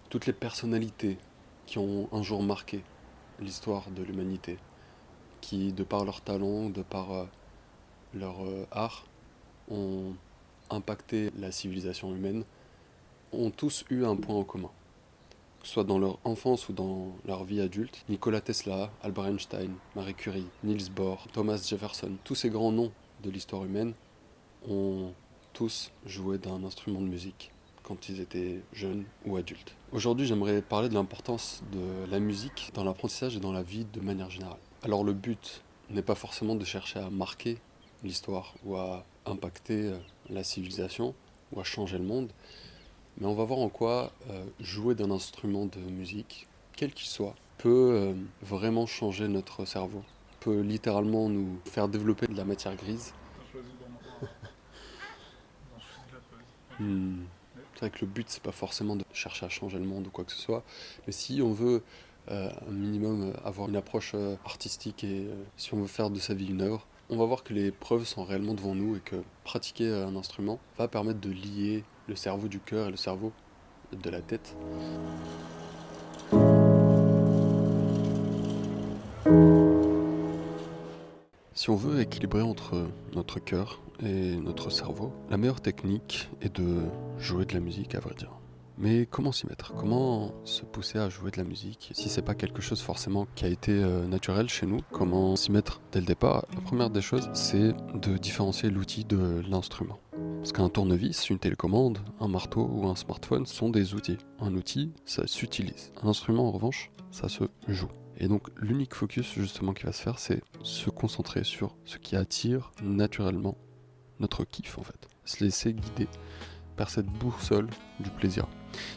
toutes les personnalités qui ont un jour marqué l'histoire de l'humanité, qui, de par leur talent, de par leur art, ont impacté la civilisation humaine, ont tous eu un point en commun. Que ce soit dans leur enfance ou dans leur vie adulte, Nikola Tesla, Albert Einstein, Marie Curie, Niels Bohr, Thomas Jefferson, tous ces grands noms de l'histoire humaine ont tous joué d'un instrument de musique quand ils étaient jeunes ou adultes. Aujourd'hui, j'aimerais parler de l'importance de la musique dans l'apprentissage et dans la vie de manière générale. Alors le but n'est pas forcément de chercher à marquer l'histoire ou à impacter la civilisation ou à changer le monde, mais on va voir en quoi jouer d'un instrument de musique, quel qu'il soit, peut vraiment changer notre cerveau, peut littéralement nous faire développer de la matière grise. Hmm. C'est vrai que le but, c'est pas forcément de chercher à changer le monde ou quoi que ce soit, mais si on veut un minimum avoir une approche artistique et si on veut faire de sa vie une œuvre, on va voir que les preuves sont réellement devant nous et que pratiquer un instrument va permettre de lier le cerveau du cœur et le cerveau de la tête. Si on veut équilibrer entre notre cœur et notre cerveau, la meilleure technique est de jouer de la musique, à vrai dire. Mais comment s'y mettre? Comment se pousser à jouer de la musique si c'est pas quelque chose forcément qui a été naturel chez nous? Comment s'y mettre dès le départ? La première des choses, c'est de différencier l'outil de l'instrument. Parce qu'un tournevis, une télécommande, un marteau ou un smartphone sont des outils. Un outil, ça s'utilise. Un instrument, en revanche, ça se joue. Et donc l'unique focus justement qui va se faire, c'est se concentrer sur ce qui attire naturellement notre kiff en fait. Se laisser guider par cette boussole du plaisir.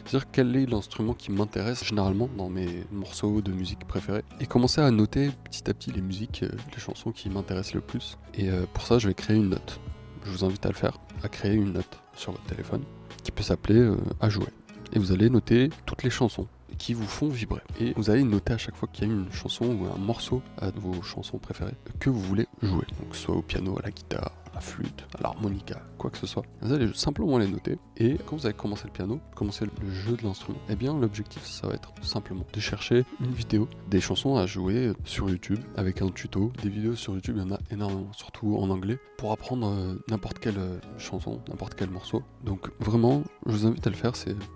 C'est-à-dire quel est l'instrument qui m'intéresse généralement dans mes morceaux de musique préférés et commencer à noter petit à petit les musiques, les chansons qui m'intéressent le plus. Et pour ça, je vais créer une note. Je vous invite à le faire, à créer une note sur votre téléphone qui peut s'appeler à jouer. Et vous allez noter toutes les chansons qui vous font vibrer. Et vous allez noter à chaque fois qu'il y a une chanson ou un morceau de vos chansons préférées que vous voulez jouer. Donc soit au piano, à la guitare, à la flûte, à l'harmonica, quoi que ce soit. Vous allez simplement les noter. Et quand vous avez commencé le piano, commencer le jeu de l'instrument, eh bien l'objectif ça va être simplement de chercher une vidéo, des chansons à jouer sur YouTube avec un tuto. Des vidéos sur YouTube, il y en a énormément, surtout en anglais, pour apprendre n'importe quelle chanson, n'importe quel morceau. Donc vraiment, je vous invite à le faire.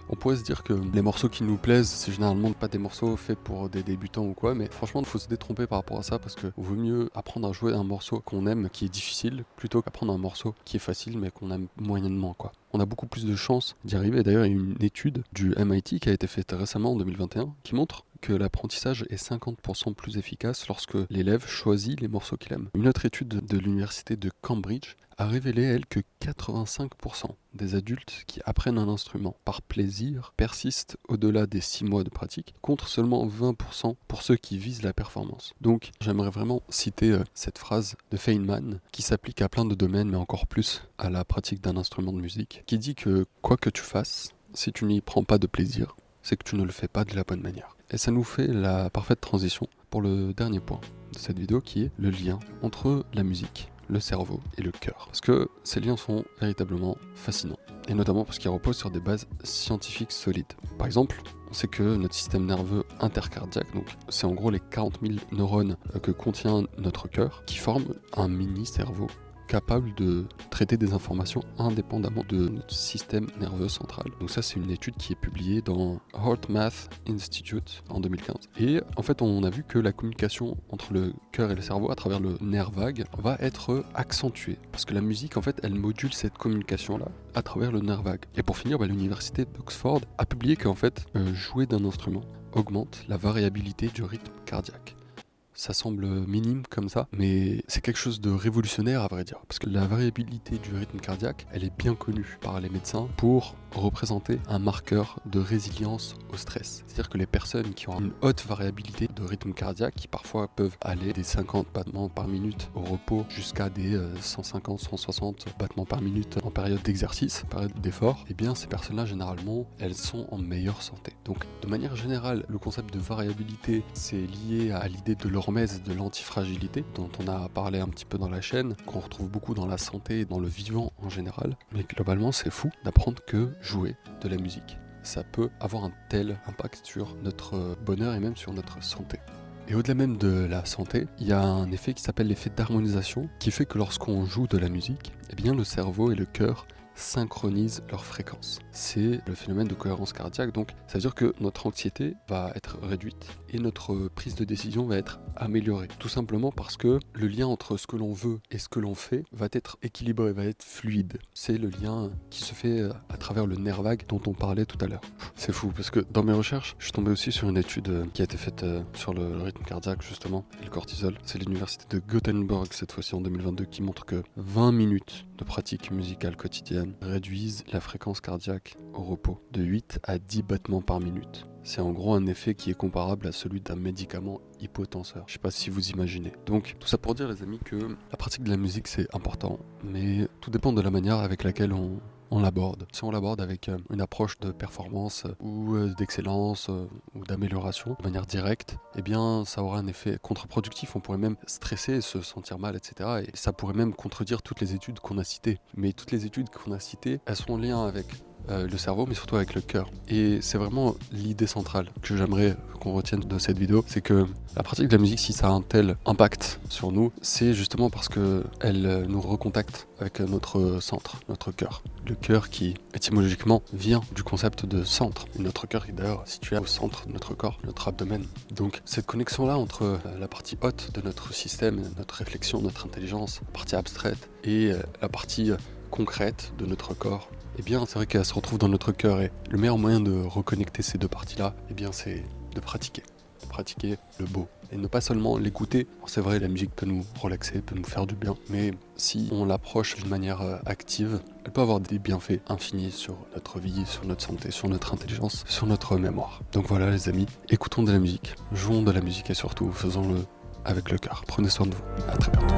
On pourrait se dire que les morceaux qui nous plaisent, c'est généralement pas des morceaux faits pour des débutants ou quoi, mais franchement, il faut se détromper par rapport à ça parce que vaut mieux apprendre à jouer un morceau qu'on aime, qui est difficile, plutôt qu'apprendre un morceau qui est facile mais qu'on aime moyennement, quoi. On a beaucoup plus de chances d'y arriver. D'ailleurs, il y a une étude du MIT qui a été faite récemment en 2021 qui montre que l'apprentissage est 50% plus efficace lorsque l'élève choisit les morceaux qu'il aime. Une autre étude de l'université de Cambridge a révélé, elle, que 85% des adultes qui apprennent un instrument par plaisir persistent au-delà des 6 mois de pratique, contre seulement 20% pour ceux qui visent la performance. Donc, j'aimerais vraiment citer cette phrase de Feynman, qui s'applique à plein de domaines, mais encore plus à la pratique d'un instrument de musique, qui dit que quoi que tu fasses, si tu n'y prends pas de plaisir, c'est que tu ne le fais pas de la bonne manière. Et ça nous fait la parfaite transition pour le dernier point de cette vidéo, qui est le lien entre la musique, le cerveau et le cœur. Parce que ces liens sont véritablement fascinants. Et notamment parce qu'ils reposent sur des bases scientifiques solides. Par exemple, on sait que notre système nerveux intercardiaque, donc c'est en gros les 40 000 neurones que contient notre cœur, qui forment un mini-cerveau capable de traiter des informations indépendamment de notre système nerveux central. Donc ça, c'est une étude qui est publiée dans HeartMath Institute en 2015. Et en fait, on a vu que la communication entre le cœur et le cerveau à travers le nerf vague va être accentuée. Parce que la musique, en fait, elle module cette communication-là à travers le nerf vague. Et pour finir, l'université d'Oxford a publié qu'en fait, jouer d'un instrument augmente la variabilité du rythme cardiaque. Ça semble minime comme ça, mais c'est quelque chose de révolutionnaire à vrai dire. Parce que la variabilité du rythme cardiaque, elle est bien connue par les médecins pour représenter un marqueur de résilience au stress. C'est-à-dire que les personnes qui ont une haute variabilité de rythme cardiaque, qui parfois peuvent aller des 50 battements par minute au repos jusqu'à des 150, 160 battements par minute en période d'exercice, période d'effort, eh bien ces personnes-là généralement, elles sont en meilleure santé. Donc de manière générale, le concept de variabilité, c'est lié à l'idée de l'hormèse, de l'antifragilité, dont on a parlé un petit peu dans la chaîne, qu'on retrouve beaucoup dans la santé et dans le vivant en général. Mais globalement, c'est fou d'apprendre que jouer de la musique, ça peut avoir un tel impact sur notre bonheur et même sur notre santé. Et au-delà même de la santé, il y a un effet qui s'appelle l'effet d'harmonisation, qui fait que lorsqu'on joue de la musique, eh bien le cerveau et le cœur synchronisent leurs fréquences. C'est le phénomène de cohérence cardiaque, donc ça veut dire que notre anxiété va être réduite et notre prise de décision va être améliorée. Tout simplement parce que le lien entre ce que l'on veut et ce que l'on fait va être équilibré, va être fluide. C'est le lien qui se fait à travers le nerf vague dont on parlait tout à l'heure. C'est fou, parce que dans mes recherches, je suis tombé aussi sur une étude qui a été faite sur le rythme cardiaque justement, et le cortisol. C'est l'université de Gothenburg cette fois-ci en 2022 qui montre que 20 minutes de pratique musicale quotidienne réduisent la fréquence cardiaque au repos de 8 à 10 battements par minute. C'est en gros un effet qui est comparable à celui d'un médicament hypotenseur. Je sais pas si vous imaginez. Donc tout ça pour dire les amis que la pratique de la musique c'est important, mais tout dépend de la manière avec laquelle on l'aborde. Si on l'aborde avec une approche de performance ou d'excellence ou d'amélioration de manière directe, eh bien ça aura un effet contre-productif. On pourrait même stresser et se sentir mal, etc. Et ça pourrait même contredire toutes les études qu'on a citées. Mais toutes les études qu'on a citées, elles sont en lien avec le cerveau, mais surtout avec le cœur. Et c'est vraiment l'idée centrale que j'aimerais qu'on retienne de cette vidéo, c'est que la pratique de la musique, si ça a un tel impact sur nous, c'est justement parce qu'elle nous recontacte avec notre centre, notre cœur. Le cœur qui, étymologiquement, vient du concept de centre. Et notre cœur est d'ailleurs situé au centre de notre corps, notre abdomen. Donc cette connexion-là entre la partie haute de notre système, notre réflexion, notre intelligence, la partie abstraite, et la partie concrète de notre corps, eh bien c'est vrai qu'elle se retrouve dans notre cœur, et le meilleur moyen de reconnecter ces deux parties-là, eh bien c'est de pratiquer le beau et ne pas seulement l'écouter. Alors, c'est vrai, la musique peut nous relaxer, peut nous faire du bien, mais si on l'approche d'une manière active, elle peut avoir des bienfaits infinis sur notre vie, sur notre santé, sur notre intelligence, sur notre mémoire. Donc voilà les amis, écoutons de la musique, jouons de la musique et surtout faisons-le avec le cœur. Prenez soin de vous, à très bientôt.